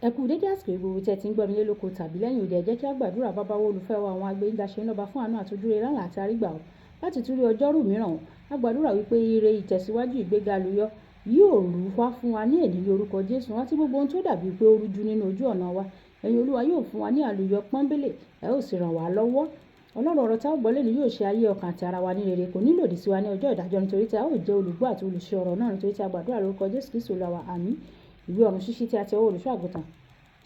Ẹ kú dédé àsìkò gbogbo tí ẹ ti ń gbọ́ mi lélòkò tàbí lẹ́yìn òde. Ẹ jẹ́ kí a gbàdúrà. Bàbá wa olùfẹ́ wa, àwọn agbẹ́yìnga ṣe ń lọ́ba fún àánú àtòjúre lánàá àti àrígbà o láti tún rí ọjọ́rú mìíràn. A gbàdúrà wípé ire ìtẹ̀síwájú ìgbéga àlùyọ yóò rú wá fún wa ní èní ní orúkọ Jésù. Àti gbogbo ohun tó dàbí pé ó rújú nínú ojú ọ̀nà wa, ẹ̀yin Olúwa yóò fún wa ní àlùyọ pọ́nbélé, ẹ ó sì ràn wá lọ́wọ́. Ọlọ́run ọ̀rọ̀ tá ó gbọ́ lẹ́nu yóò ṣe ayé ọkàn àti ara wa ní rere, kò ní lòdì sí wa ní ọjọ́ ìdájọ́, nítorí tí a ó jẹ́ olùgbọ́ àti olùṣe ọ̀rọ̀ náà, nítorí tí a gbàdúrà lórúkọ Jésù Kristi Olúwa wa. Àmín. Ìwé ọ̀run ṣíṣí tí a ti ọwọ́ olùṣọ́ àgùntàn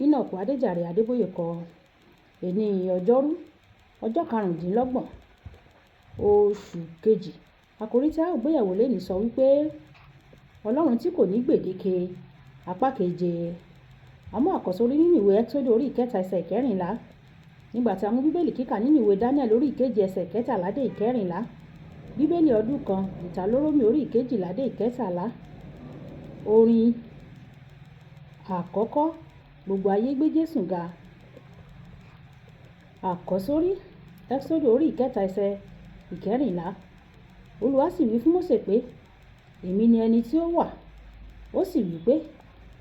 Enoch Adéjàre Adébóyè kọ. Èní ọjọ́rú ọjọ́ 25 oṣù kejì. Àkòrí tí a ó gbéyẹ̀wò lónìí sọ wípé Ọlọ́run tí kò ní gbèdéke, apá keje. Àmọ́ àkọ́sórí nínú ìwé Ẹ́kísódù orí 3 ẹsẹ̀ 14. Nígbà tí a mú bíbélì kíkà nínú ìwé Daniel orí 7 ẹsẹ̀ 13 dé 14. Bíbélì ọdún kan ìtàlórómì orí 12 dé 13. Orin àkọ́kọ́. Gbogbo ayé gbé Jésù ga. Àkọ́sórí Ẹ́kísódù orí 3 ẹsẹ̀ 14. Olúwa sì wí fún Mósè pé, èmi ni ẹni tí ó wà. Ó sì wí pé,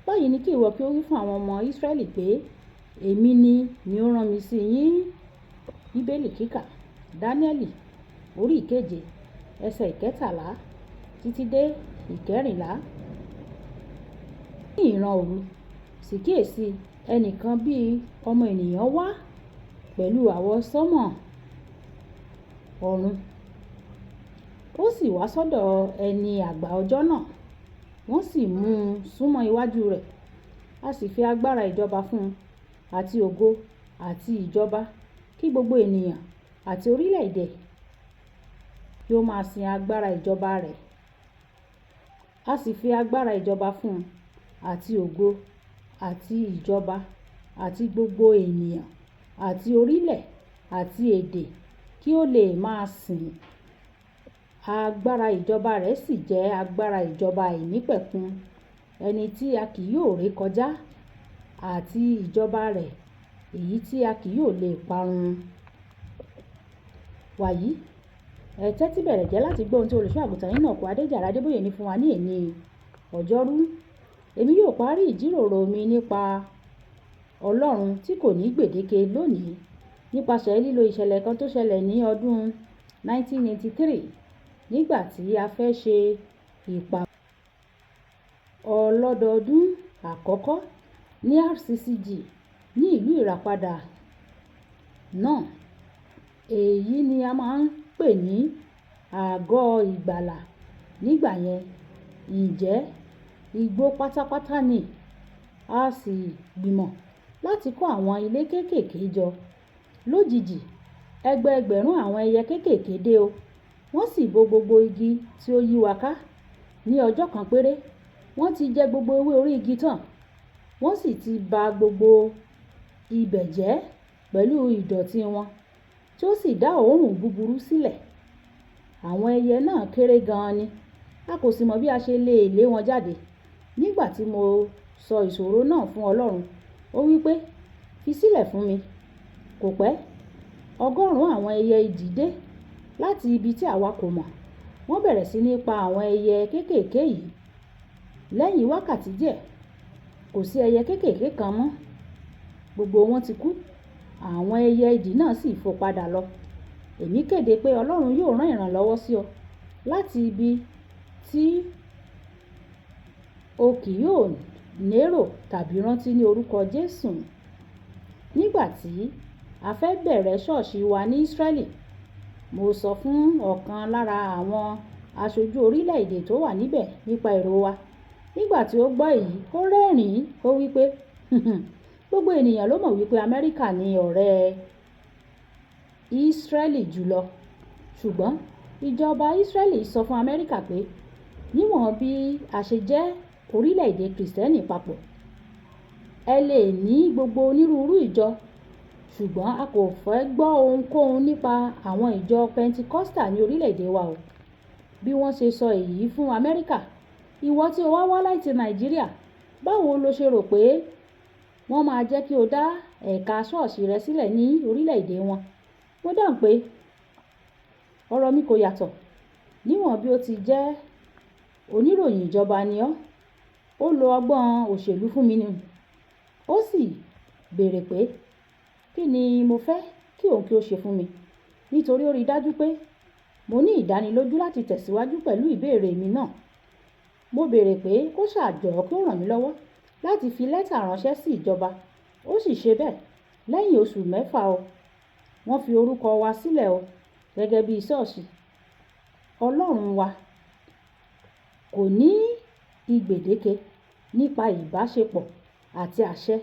báyìí ni kí ìwọ kí ó wí fún àwọn ọmọ Ísírẹ́lì pé, èmi ni ó rán mi sí yín. Bíbélì kíkà Dáníẹ́lì orí 7 ẹsẹ̀ 13 títí dé 14. Ní ìran òru sì kíyèsí, ẹnìkan bí ọmọ ènìyàn wá pẹ̀lú àwọsánmọ̀ ọ̀run. Ó sì wá sọ́dọ̀ ẹni àgbà ọjọ́ náà, wọ́n sì mú un súnmọ́ iwájú rẹ̀. A sì fi agbára ìjọba fún un, àti ògo àti ìjọba, kí gbogbo ènìyàn àti orílẹ̀-èdè kí ó máa sin agbára ìjọba rẹ̀. A sì fi agbára ìjọba fún un, àti ògo àti ìjọba, àti gbogbo ènìyàn àti orílẹ̀ àti èdè kí ó lè máa sìn. Agbára ìjọba rẹ̀ sì jẹ́ agbára ìjọba àìnípẹ̀kun, ẹni tí a kì yóò ré kọjá, àti ìjọba rẹ̀ èyí tí a kì yóò lè parun. Wàyí, ẹ tẹ́tí bẹ̀rẹ̀ jẹ́ láti gbọ́ ohun tí olùṣọ́ àgùntàn Enoch Adéjàre Adébóyè ní fún wa ní èní ọjọ́rú. Èmi yóò parí ìjíròrò mi nípa Ọlọ́run tí kò ní gbèdéke lónìí nípasẹ̀ lílo ìṣẹ̀lẹ̀ kan tó ṣẹlẹ̀ ní ọdún 1983 nígbà tí a fẹ́ ṣe ìpàgọ́ ọlọ́dọọdún àkọ́kọ́ ní RCCG ní ìlú Ìràpadà náà. Èyí ni a máa ń pè ní àgọ́ ìgbàlà nígbà yẹn. Ǹjẹ́ igbó pátápátá ni. A sì gbìmọ̀ láti kọ́ àwọn ilé kéékèèké jọ. Lójijì, ẹgbẹẹgbẹ̀rún àwọn ẹyẹ kéékèèké dé o. Wọ́n sì bo gbogbo igi tí ó yí wa ká. Ní ọjọ́ kan péré, wọ́n ti jẹ gbogbo ewé orí igi tán. Wọ́n sì ti ba gbogbo ibẹ̀ jẹ́ pẹ̀lú ìdọ̀tí wọn, tí ó sì dá òórùn búburú sílẹ̀. Àwọn ẹyẹ náà kéré gan-an ni. A kò sì mọ̀ bí a ṣe lè lé wọn jáde. Nígbà tí mo sọ ìṣòro náà fún Ọlọ́run, ó wí pé, fi sílẹ̀ fún mi. Kò pẹ́, ọgọ́rùn-ún àwọn ẹyẹ idì dé láti ibi tí àwa kò mọ̀. Wọ́n bẹ̀rẹ̀ sí ní pa àwọn ẹyẹ kéékèèké yìí. Lẹ́yìn wákàtí díẹ̀, kò sí ẹyẹ kéékèèké kan mọ́. Gbogbo wọn ti kú. Àwọn ẹyẹ idì náà sì fò padà lọ. Èmi kéde pé Ọlọ́run yóò rán ìrànlọ́wọ́ sí ọ láti ibi tí o kì yóò lérò tàbí rántí ní orúkọ Jésù. Nígbà tí a fẹ́ bẹ̀rẹ̀ ṣọ́ọ̀ṣì wa ní Ísírẹ́lì, mo sọ fún ọ̀kan lára àwọn aṣojú orílẹ̀-èdè tó wà níbẹ̀ nípa èrò wa. Nígbà tí ó gbọ́ èyí, ó rẹ́rìn-ín. Ó wí pé, gbogbo ènìyàn ló mọ̀ wípé Amẹ́ríkà ni ọ̀rẹ́ Ísírẹ́lì jùlọ. Ṣùgbọ́n ìjọba Ísírẹ́lì sọ fún Amẹ́ríkà pé, níwọ̀n bí a ṣe jẹ́ orílẹ̀-èdè Kìrìsìtẹ́nì papọ̀, ẹ lè ní gbogbo onírúurú ìjọ, ṣùgbọ́n a kò fẹ́ gbọ́ ohunkóhun nípa àwọn ìjọ Pentecostal ní orílẹ̀-èdè wa o. Bí wọ́n ṣe sọ èyí fún Amẹ́ríkà, ìwọ tí o wá láti Nàìjíríà, báwo lo ṣe rò pé wọ́n máa jẹ́ kí o dá ẹ̀ka ṣọ́ọ̀ṣì rẹ sílẹ̀ ní orílẹ̀-èdè wọn? Mo dáhùn pé ọ̀rọ̀ mi kò yàtọ̀. Níwọ̀n bí ó ti jẹ́ oníròyìn ìjọba ni ọ́, ó lo ọgbọ́n òṣèlú fún mi ni. ó sì béèrè pé kí ni mo fẹ́ kí òun kí ó ṣe fún mi, nítorí ó rí dájú pé mo ní ìdánilójú láti tẹ̀síwájú pẹ̀lú ìbéèrè mi náà. Mo béèrè pé kó ṣàjọ̀ọ́ kí ó ràn mí lọ́wọ́ láti fi lẹ́tà ránṣẹ́ sí ìjọba. Ó sì ṣe bẹ́ẹ̀. Lẹ́yìn oṣù 6 wọ́n fi orúkọ wa sílẹ̀ gẹ́gẹ́ bí ṣọ́ọ̀ṣì. Ọlọ́run wa kò ní ìgbèdéke nípa ìbáṣepọ̀ àti àṣẹ.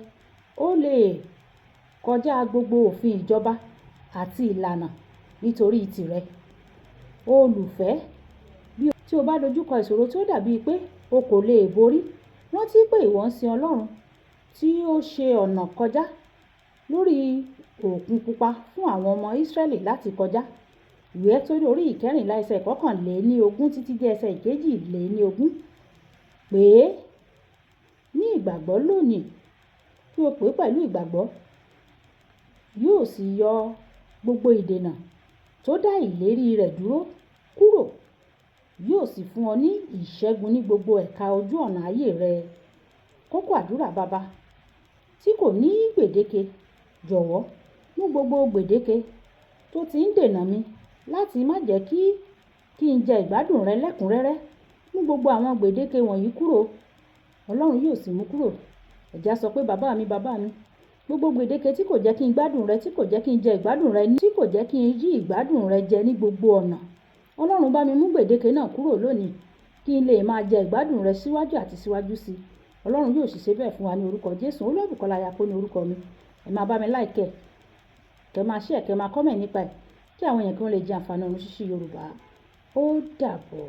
Ó lè kọjá gbogbo òfin ìjọba àti ìlànà nítorí tìrẹ. Olùfẹ́, tí o bá dojúkọ ìṣòro tí ó dàbí pé o kò lè borí, rántí pé ìwọ ń sin Ọlọ́run tí ó ṣe ọ̀nà kọjá lórí Òkun Pupa fún àwọn ọmọ Ísírẹ́lì láti kọjá. Ìwé Ẹ́kísódù orí 14 ẹsẹ̀ 21 títí dé ẹsẹ̀ 22 pé ní ìgbàgbọ́ lónìí, kí o pè pẹ̀lú ìgbàgbọ́, yóò sì yọ gbogbo ìdènà tó dá ìlérí rẹ̀ dúró kúrò, yóò sì fún ọ ní ìṣẹ́gun ní gbogbo ẹ̀ka ojú ọ̀nà ayé rẹ. Kókó àdúrà: baba tí kò ní gbèdéke, jọ̀wọ́ mú gbogbo gbèdéke tó ti ń dènà mi láti má jẹ́ kí n jẹ ìgbádùn rẹ lẹ́kùnrẹ́rẹ́. Mú gbogbo àwọn gbèdéke wọ̀nyí kúrò. Ọlọ́run yóò sì mú kúrò. Ẹ̀já sọ pé bàbá mi, gbogbo gbèdéke tí kò jẹ́ kí n gbádùn rẹ, tí kò jẹ́ kí n jẹ ìgbádùn rẹ, tí kò jẹ́ kí n rí ìgbádùn rẹ jẹ ní gbogbo ọ̀nà. Ọlọ́run bá mi mú gbèdéke náà kúrò lónìí kí n lè máa jẹ ìgbádùn rẹ síwájú àti síwájú sí i. Ọlọ́run yóò sì ṣe bẹ́ẹ̀ fún wa ní orúkọ Jésù. Olúwàbùkọ́lá Ayápọ̀ ní orúkọ mi. Ẹ máa bá mi like, kẹ́ máa share, kẹ́ máa comment nípa ẹ̀ kí àwọn èèyàn kí wọ́n lè jẹ àǹfààní ọ̀run ṣíṣí Yorùbá. Ó dàbọ̀.